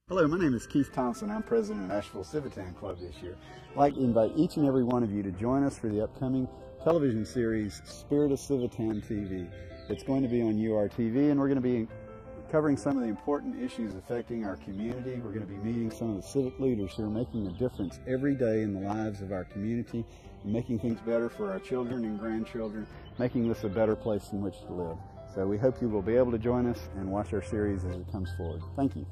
Hello, my name is Keith Thompson. I'm president of Asheville Civitan Club this year. I'd like to invite each and every one of you to join us for the upcoming television series, Spirit of Civitan TV. It's going to be on URTV, and we're going to be covering some of the important issues affecting our community. We're going to be meeting some of the civic leaders who are making a difference every day in the lives of our community, and making things better for our children and grandchildren, making this a better place in which to live. So we hope you will be able to join us and watch our series as it comes forward. Thank you.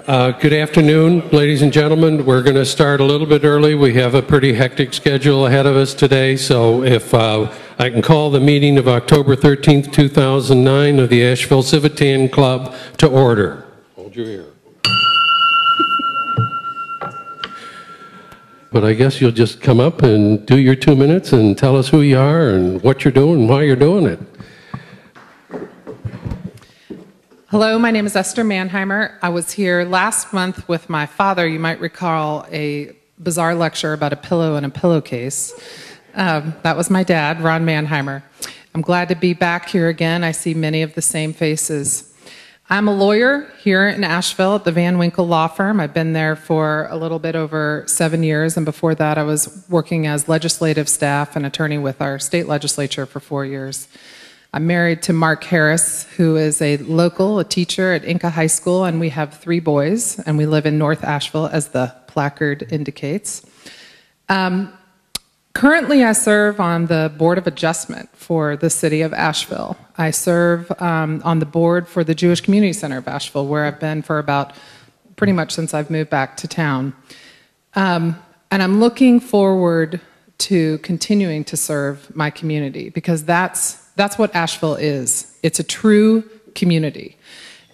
Good afternoon, ladies and gentlemen. We're going to start a little bit early. We have a pretty hectic schedule ahead of us today, so if I can call the meeting of October 13th, 2009 of the Asheville Civitan Club to order. Hold your ear. But I guess you'll just come up and do your 2 minutes and tell us who you are and what you're doing and why you're doing it. Hello, my name is Esther Manheimer. I was here last month with my father. You might recall a bizarre lecture about a pillow and a pillowcase. That was my dad, Ron Manheimer. I'm glad to be back here again. I see many of the same faces. I'm a lawyer here in Asheville at the Van Winkle Law Firm. I've been there for a little bit over 7 years, and before that I was working as legislative staff and attorney with our state legislature for 4 years. I'm married to Mark Harris, who is a teacher at Inca High School, and we have 3 boys, and we live in North Asheville, as the placard indicates. Currently, I serve on the Board of Adjustment for the city of Asheville. I serve on the board for the Jewish Community Center of Asheville, where I've been for about pretty much since I've moved back to town. And I'm looking forward to continuing to serve my community, because that's what Asheville is. It's a true community.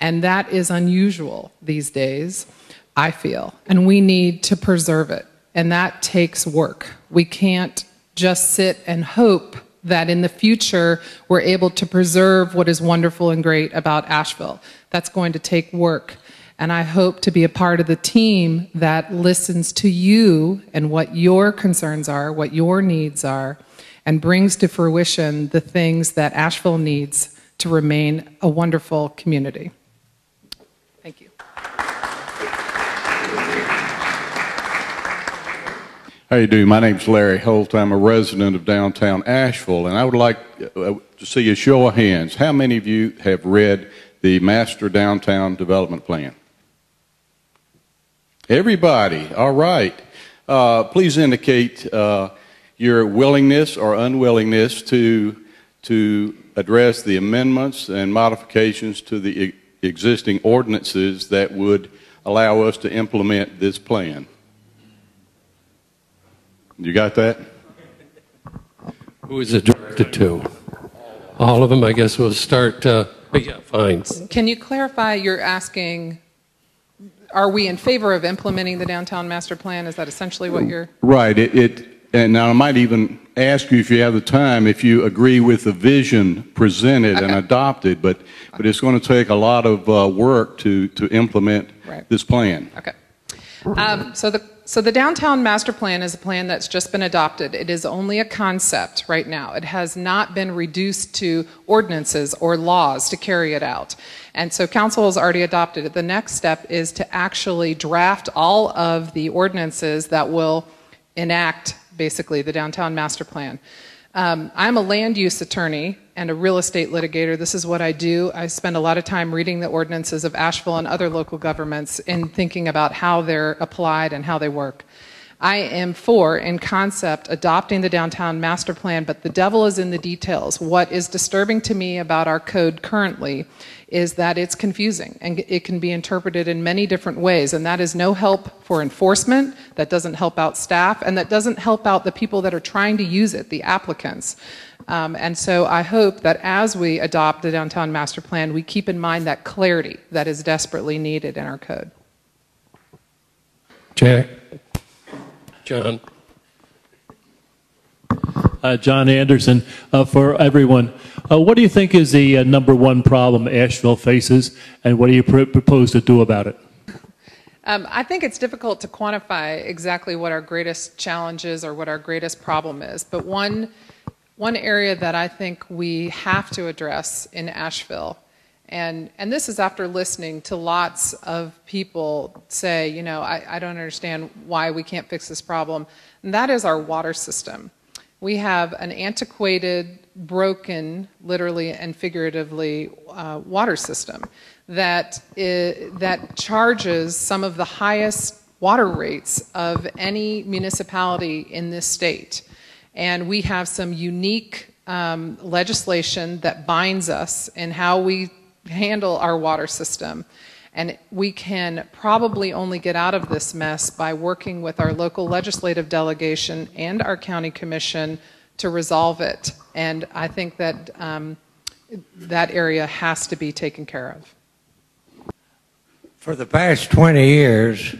And that is unusual these days, I feel. And we need to preserve it. And that takes work. We can't just sit and hope that in the future we're able to preserve what is wonderful and great about Asheville. That's going to take work. And I hope to be a part of the team that listens to you and what your concerns are, what your needs are, and brings to fruition the things that Asheville needs to remain a wonderful community. Thank you. How you doing? My name's Larry Holt. I'm a resident of downtown Asheville, and I would like to see a show of hands. How many of you have read the Master Downtown Development Plan? Everybody. All right. Please indicate your willingness or unwillingness to address the amendments and modifications to the existing ordinances that would allow us to implement this plan. You got that? Who is it directed to? All of them, I guess we'll start. Yeah, fine. Can you clarify, you're asking, are we in favor of implementing the downtown master plan? Is that essentially what you're... Right. And now I might even ask you, if you have the time, if you agree with the vision presented and adopted, but it's going to take a lot of work to implement this plan. Okay. So the downtown master plan is a plan that's just been adopted. It is only a concept right now. It has not been reduced to ordinances or laws to carry it out. And so council has already adopted it. The next step is to actually draft all of the ordinances that will enact basically the downtown master plan. I'm a land use attorney and a real estate litigator. This is what I do. I spend a lot of time reading the ordinances of Asheville and other local governments and thinking about how they're applied and how they work. I am for, in concept, adopting the downtown master plan, but the devil is in the details. What is disturbing to me about our code currently is that it's confusing and it can be interpreted in many different ways, and that is no help for enforcement, that doesn't help out staff, and that doesn't help out the people that are trying to use it, the applicants. And so I hope that as we adopt the downtown master plan, we keep in mind that clarity that is desperately needed in our code. Jack? John? John Anderson, for everyone. What do you think is the #1 problem Asheville faces, and what do you propose to do about it? I think it's difficult to quantify exactly what our greatest challenge is or what our greatest problem is, but one area that I think we have to address in Asheville, And this is after listening to lots of people say, you know, I don't understand why we can't fix this problem. And that is our water system. We have an antiquated, broken, literally and figuratively, water system that charges some of the highest water rates of any municipality in this state. And we have some unique legislation that binds us in how we handle our water system. And we can probably only get out of this mess by working with our local legislative delegation and our county commission to resolve it. And I think that that area has to be taken care of. For the past 20 years,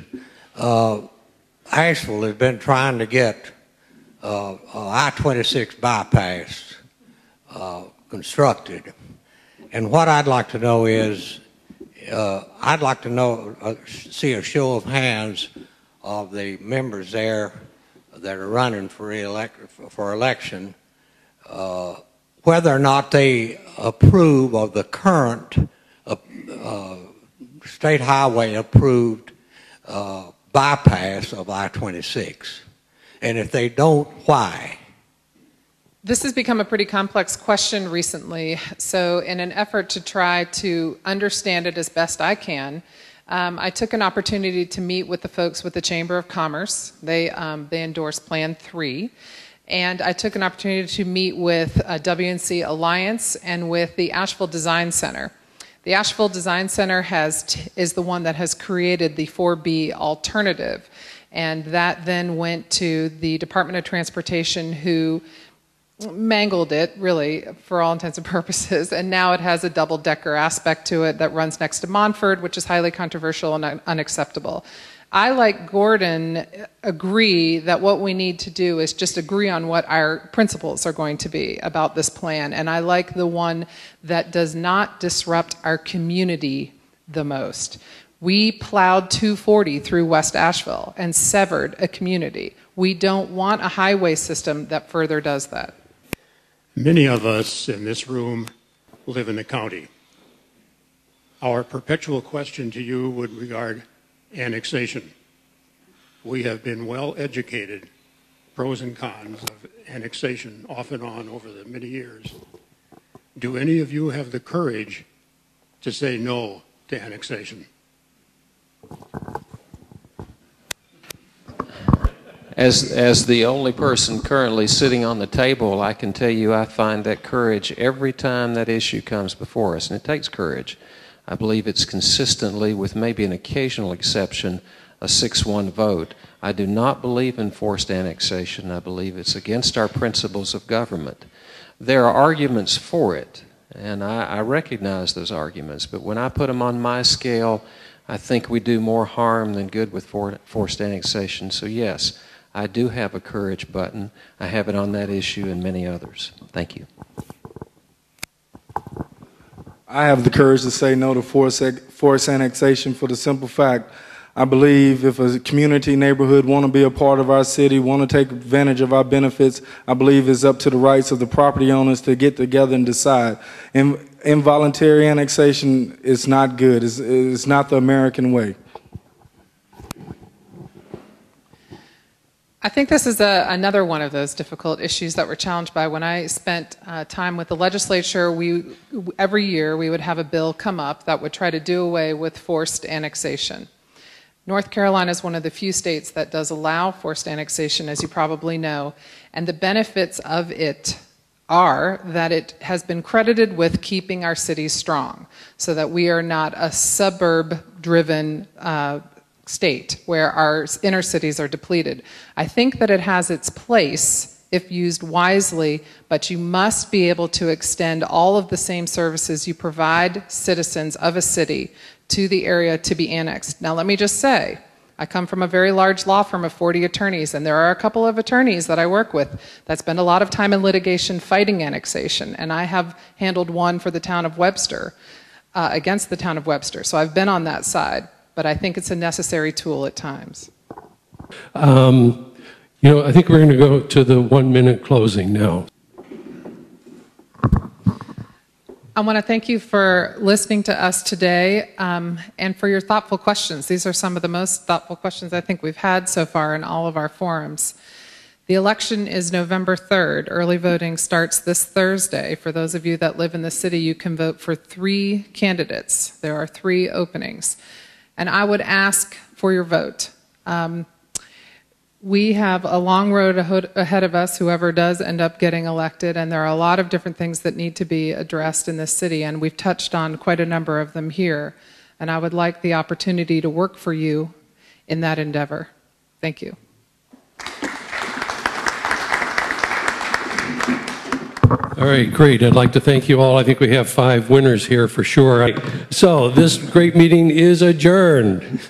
Asheville has been trying to get I-26 bypass constructed. And what I'd like to know is, I'd like to see a show of hands of the members there that are running for election, whether or not they approve of the current state highway approved bypass of I-26. And if they don't, why? This has become a pretty complex question recently, so in an effort to try to understand it as best I can, I took an opportunity to meet with the folks with the Chamber of Commerce. They endorsed Plan 3, and I took an opportunity to meet with WNC Alliance and with the Asheville Design Center. The Asheville Design Center is the one that has created the 4B alternative, and that then went to the Department of Transportation, who mangled it, really, for all intents and purposes, and now it has a double-decker aspect to it that runs next to Montford, which is highly controversial and unacceptable. I, like Gordon, agree that what we need to do is just agree on what our principles are going to be about this plan, and I like the one that does not disrupt our community the most. We plowed 240 through West Asheville and severed a community. We don't want a highway system that further does that. Many of us in this room live in the county. Our perpetual question to you would regard annexation. We have been well educated, pros and cons of annexation off and on over the many years. Do any of you have the courage to say no to annexation? As the only person currently sitting on the table, I can tell you I find that courage every time that issue comes before us, and it takes courage. I believe it's consistently, with maybe an occasional exception, a 6-1 vote. I do not believe in forced annexation. I believe it's against our principles of government. There are arguments for it, and I recognize those arguments, but when I put them on my scale, I think we do more harm than good with forced annexation. So yes, I do have a courage button. I have it on that issue and many others. Thank you. I have the courage to say no to forced annexation for the simple fact I believe if a community, neighborhood want to be a part of our city, want to take advantage of our benefits, I believe it's up to the rights of the property owners to get together and decide. Involuntary annexation is not good. It's not the American way. I think this is another one of those difficult issues that we're challenged by. When I spent time with the legislature, every year we would have a bill come up that would try to do away with forced annexation. North Carolina is one of the few states that does allow forced annexation, as you probably know, and the benefits of it are that it has been credited with keeping our cities strong, so that we are not a suburb-driven state where our inner cities are depleted. I think that it has its place if used wisely, but you must be able to extend all of the same services you provide citizens of a city to the area to be annexed. Now let me just say, I come from a very large law firm of 40 attorneys, and there are a couple of attorneys that I work with that spend a lot of time in litigation fighting annexation, and I have handled one for the town of Webster, against the town of Webster, so I've been on that side, but I think it's a necessary tool at times. You know, I think we're going to go to the 1-minute closing now. I want to thank you for listening to us today and for your thoughtful questions. These are some of the most thoughtful questions I think we've had so far in all of our forums. The election is November 3rd. Early voting starts this Thursday. For those of you that live in the city, you can vote for 3 candidates. There are 3 openings. And I would ask for your vote. We have a long road ahead of us, whoever does end up getting elected, and there are a lot of different things that need to be addressed in this city, and we've touched on quite a number of them here. And I would like the opportunity to work for you in that endeavor. Thank you. All right, great. I'd like to thank you all. I think we have 5 winners here for sure. So this great meeting is adjourned.